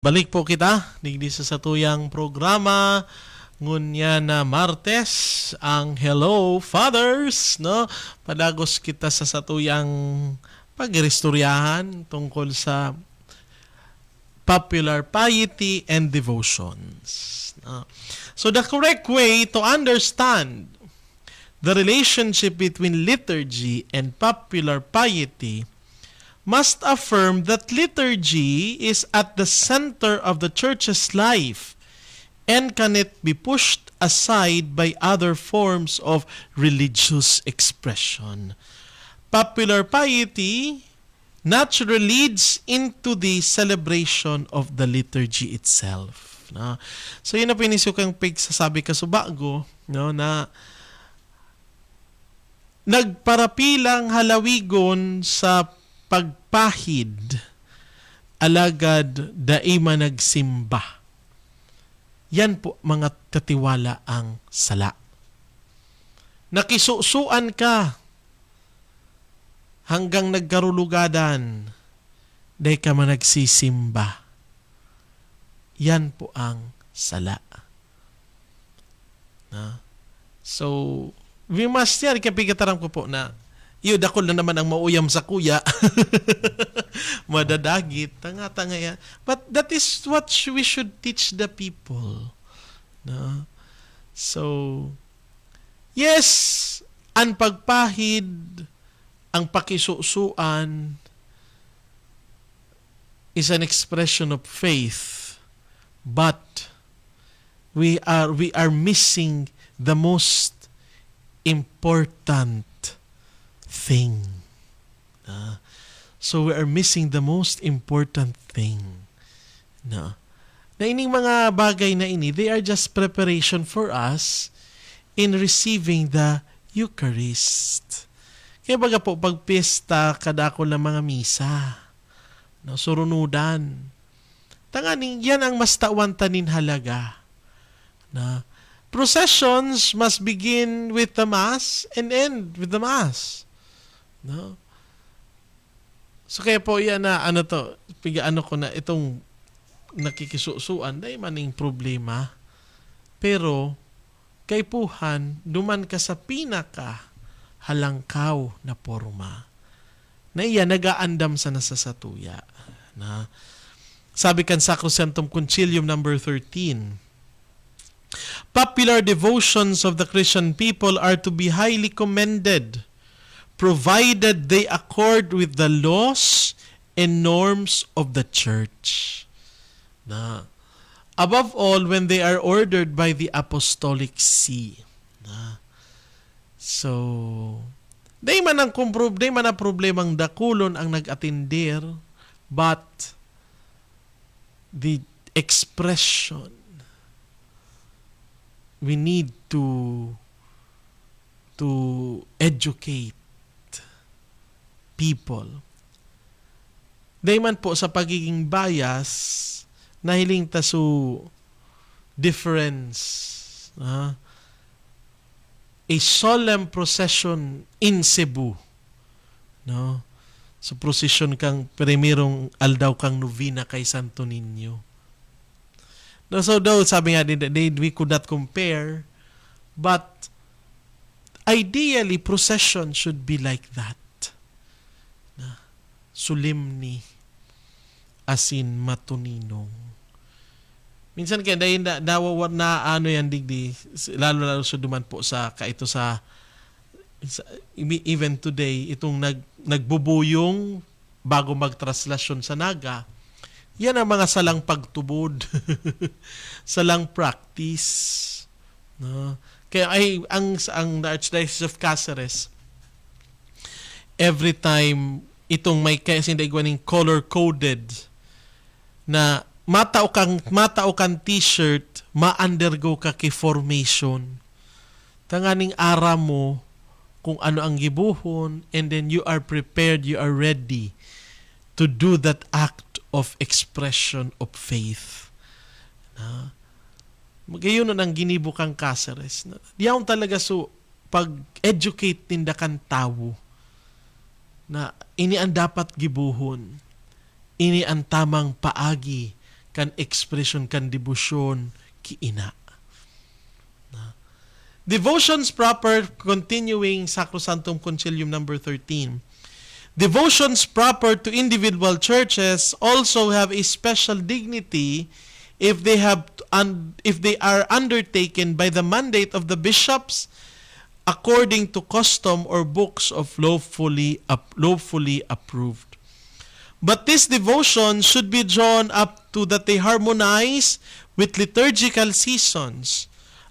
Balik po kita, digdi sa satuyang programa, ngunya na Martes, ang Hello Fathers, no? Padagos kita sa satuyang pagrestoryahan tungkol sa popular piety and devotions. No? So the correct way to understand the relationship between liturgy and popular piety must affirm that liturgy is at the center of the church's life and cannot be pushed aside by other forms of religious expression. Popular piety naturally leads into the celebration of the liturgy itself. No? So yun na pinisukang pigsasabi ka subago, no, na nagparapilang halawigon sa pagpahid alagad daima nagsimba. Yan po mga katiwala ang sala. Nakisusuan ka hanggang nagkarulugadan dahi ka man nagsisimba. Yan po ang sala. So, we must yan. Kapigatarang ko po na dakol na naman ang mauyam sa kuya. Madadagit. Tanga-tanga yan. But that is what we should teach the people. No? So, yes, ang pagpahid, ang pakisusuan is an expression of faith. But we are missing the most important thing. So we are missing the most important thing. Na ining mga bagay na ini, they are just preparation for us in receiving the Eucharist. Kaya baga po, pag pista, kadako ng mga misa, no, surunudan. Tanganing, yan ang mas tawantanin halaga. Na processions must begin with the Mass and end with the Mass. No? So kaya po yan na ko na itong nakikisusuan dahil maning problema. Pero kay puhan duman ka sa pinaka halangkaw na porma. Na iya nagaandam sa nasasatuya. Na sabi kan Sacrosanctum Concilium number 13. Popular devotions of the Christian people are to be highly commended, provided they accord with the laws and norms of the Church. Na, above all, when they are ordered by the Apostolic See. Na, so, day man ang problemang dakulon ang nag-atindir, but the expression, we need to educate people. Dahil man po sa pagiging bias, nahiling taso difference. A solemn procession in Cebu. No? So procession kang primerong aldaw kang novena kay Santo Niño. No, so daw, sabi nga we could not compare, but ideally, procession should be like that. Solemni, asin matuninong. Minsan kaya dahil nawawar na yan digdi, lalo sa duman po sa kaito sa even today, itong nagbubuyong bago magtraslasyon sa Naga, yan ang mga salang pagtubod. Salang practice. No? Kaya ang Archdiocese of Cáceres, every time itong may kasindaigwaning color-coded na matao kang t-shirt, ma-undergo ka kay formation. Tanganing ara mo kung ano ang gibuhon, and then you are prepared, you are ready to do that act of expression of faith. Magayon ang ginibo kang Cáceres. Diyaon talaga pag-educate tindakan tao na ini ang dapat gibuhon. Ini ang tamang paagi kan expression kan debosyon kiina. Devotions proper, continuing Sacrosanctum Concilium number 13. Devotions proper to individual churches also have a special dignity if they are undertaken by the mandate of the bishops according to custom or books of lawfully approved. But this devotion should be drawn up to that they harmonize with liturgical seasons,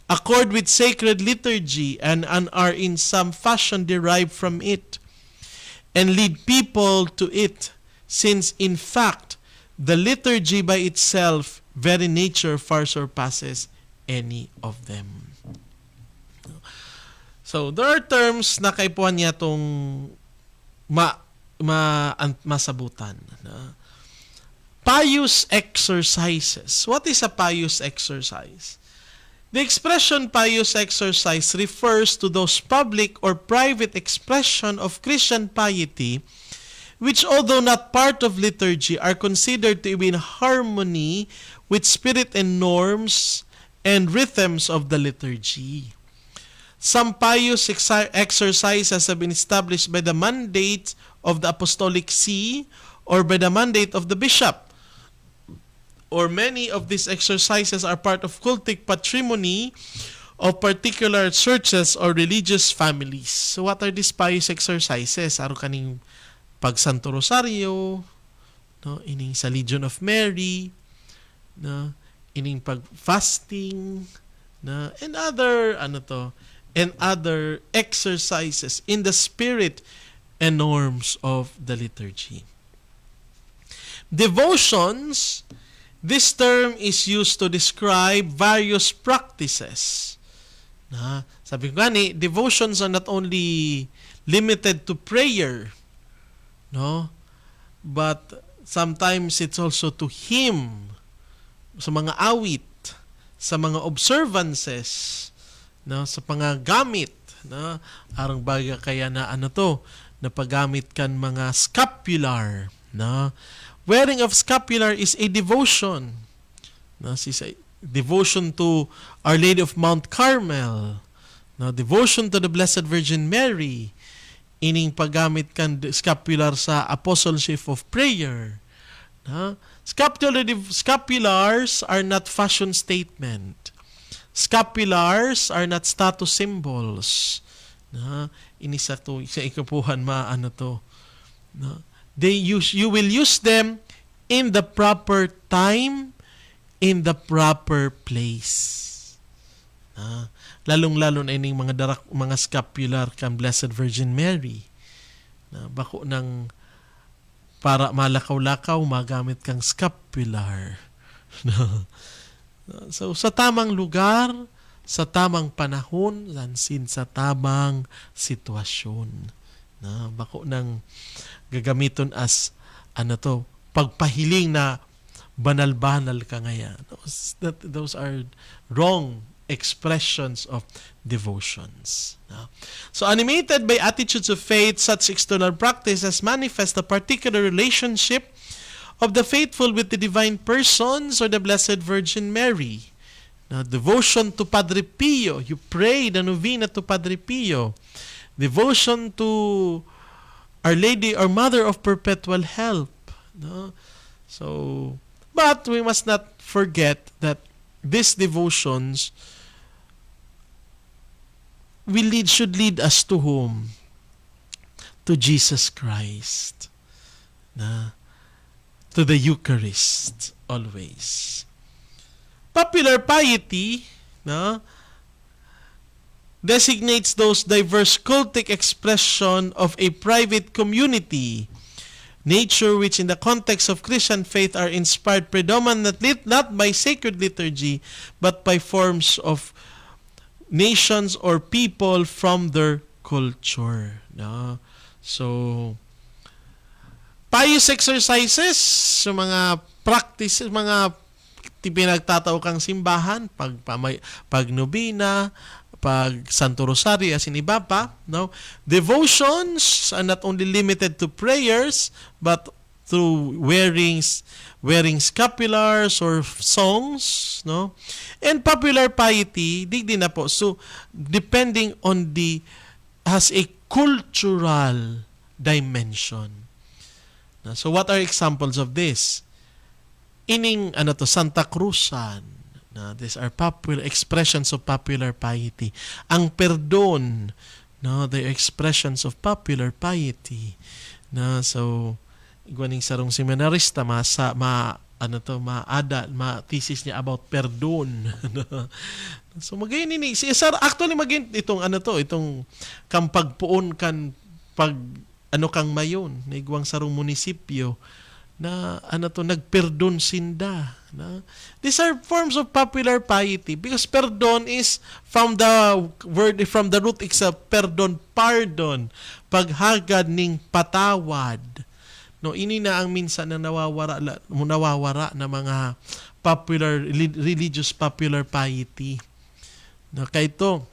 accord with sacred liturgy, and are in some fashion derived from it, and lead people to it, since in fact the liturgy by itself very nature far surpasses any of them. So there are terms na kaipuhan niya itong masabutan. Pious exercises. What is a pious exercise? The expression pious exercise refers to those public or private expression of Christian piety which, although not part of liturgy, are considered to be in harmony with spirit and norms and rhythms of the liturgy. Some pious exercises have been established by the mandate of the Apostolic See or by the mandate of the bishop. Or many of these exercises are part of cultic patrimony of particular churches or religious families. So what are these pious exercises? Aro kaning pag Santo Rosario, no, ining sa Legion of Mary, no, ining pag fasting, no, and other exercises in the spirit and norms of the liturgy. Devotions. This term is used to describe various practices. Sabi ko gani, devotions are not only limited to prayer, no? But sometimes it's also to hymn, sa mga awit, sa mga observances, no? Sa panggamit, no? Arang baga kaya na na paggamit kan mga scapular, no? Wearing of scapular is a devotion. No, devotion to Our Lady of Mount Carmel. No, devotion to the Blessed Virgin Mary. Ining paggamit kan scapular sa apostleship of prayer. No? Scapulars are not fashion statement. Scapulars are not status symbols. No? Sa ikapuhan no? You will use them in the proper time, in the proper place. Lalong-lalo na ining mga scapular kan Blessed Virgin Mary. Bako nang para malakaw-lakaw, magamit kang scapular. So, sa tamang lugar, sa tamang panahon, sa tamang sitwasyon. Bako nang gagamiton as pagpahiling na banal-banal ka ngayon. Those are wrong expressions of devotions. So animated by attitudes of faith, such external practices manifest a particular relationship of the faithful with the divine persons or the Blessed Virgin Mary. Now, devotion to Padre Pio. You pray the novena to Padre Pio. Devotion to Our Lady or Mother of Perpetual Help. No? So, but we must not forget that these devotions should lead us to whom? To Jesus Christ. To the Eucharist always. Popular piety, designates those diverse cultic expression of a private community, nature which in the context of Christian faith are inspired predominantly not by sacred liturgy, but by forms of nations or people from their culture. So, pious exercises, so mga practices, mga pinagtatao kang simbahan, pag nobina, pag Santo Rosario, as in iba pa, no? Devotions are not only limited to prayers, but through wearing scapulars or songs, no? And popular piety, din na po. So, depending on has a cultural dimension. So, what are examples of this? Ining, Santa Cruzan. These are popular expressions of popular piety. Ang perdon, the expressions of popular piety. So, iguaning sarong seminarista, thesis niya about perdon. So, magayon ini. Actually, magayon itong kampagpuon kan kang mayon, na igwang sarong munisipyo, na nagperdon sinda. These are forms of popular piety because perdon is from the root itself, pardon, paghagad ning patawad. Ini na ang minsan na nawawara na mga religious popular piety. Kaya ito,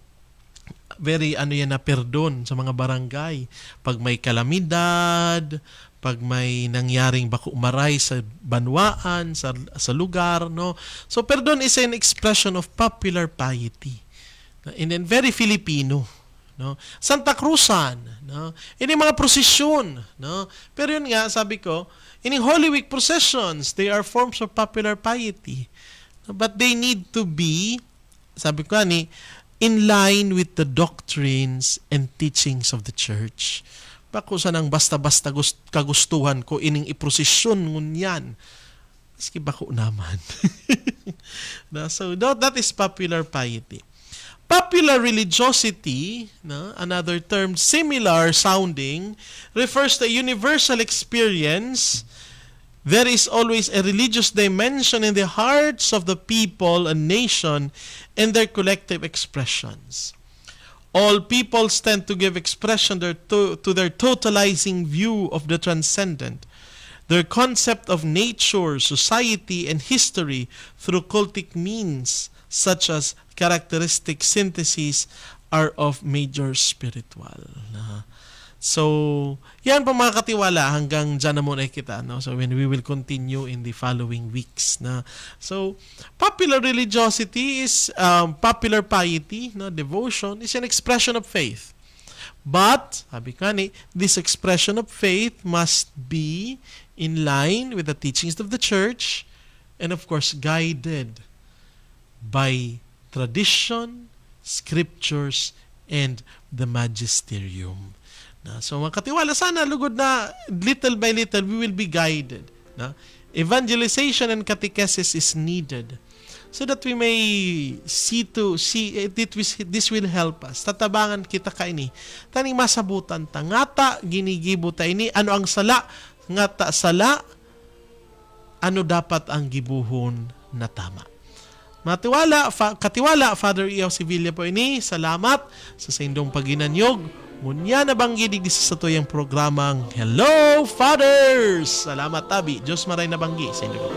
very na perdon sa mga barangay. Pag may kalamidad, pag may nangyaring maray sa banwaan, sa lugar, no? So, perdon is an expression of popular piety. And then, very Filipino. No? Santa Cruzan, no? Ini mga prosesyon, no? Pero yun nga, sabi ko, in Holy Week processions, they are forms of popular piety. But they need to be, sabi ko in line with the doctrines and teachings of the church. Bako sa nang basta-basta kagustuhan ko ining iprosesyon ngunyan. Maski bako naman. So that is popular piety. Popular religiosity, another term similar sounding, refers to a universal experience. There is always a religious dimension in the hearts of the people and nation and their collective expressions. All peoples tend to give expression to their totalizing view of the transcendent, their concept of nature, society, and history through cultic means such as characteristic syntheses are of major spiritual. So, yan po mga katiwala, hanggang dyan na muna kita. So, when we will continue in the following weeks. So, popular religiosity is popular piety, devotion, is an expression of faith. But, sabi ko this expression of faith must be in line with the teachings of the church and of course guided by tradition, scriptures, and the magisterium. So mga katiwala, sana lugod na little by little we will be guided. Evangelization and catechesis is needed so that we may see this will help us. Tatabangan kita kaini. Taning masabutan ta ngata ginigibo ta ini ano ang sala ngata sala ano dapat ang gibuhon na tama. Katiwala, Father Iao Sevilla po ini. Salamat sa indong paginanyog. Ngunya na banggi di sa tuyang programang Hello Fathers! Salamat tabi. Diyos maray na banggi sa indong